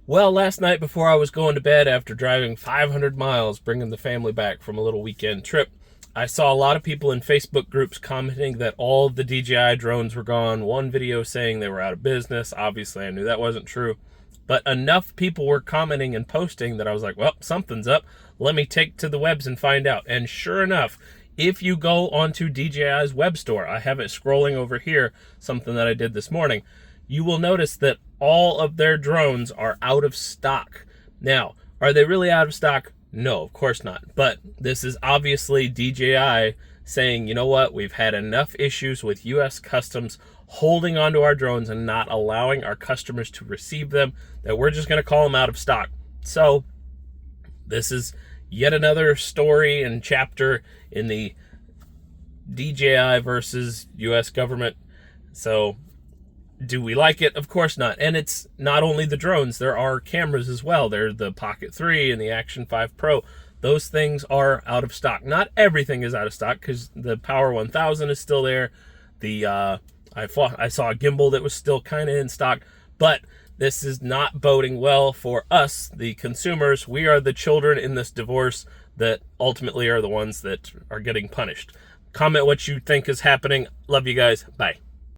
Well, last night before I was going to bed after driving 500 miles, bringing the family back from a little weekend trip, I saw a lot of people in Facebook groups commenting that all of the DJI drones were gone. One video saying they were out of business. Obviously, I knew that wasn't true. But enough people were commenting and posting that I was like, well, something's up. Let me take to the webs and find out. And sure enough, if you go onto DJI's web store, I have it scrolling over here, something that I did this morning, you will notice that all of their drones are out of stock. Now, are they really out of stock? No, of course not. But this is obviously DJI saying, you know what, we've had enough issues with US Customs holding onto our drones and not allowing our customers to receive them, that we're just going to call them out of stock. So this is yet another story and chapter in the DJI versus US government. So do we like it? Of course not. And it's not only the drones. There are cameras as well. There's the Pocket 3 and the Action 5 Pro. Those things are out of stock. Not everything is out of stock because the Power 1000 is still there. I saw a gimbal that was still kind of in stock. But this is not boding well for us, the consumers. We are the children in this divorce that ultimately are the ones that are getting punished. Comment what you think is happening. Love you guys. Bye.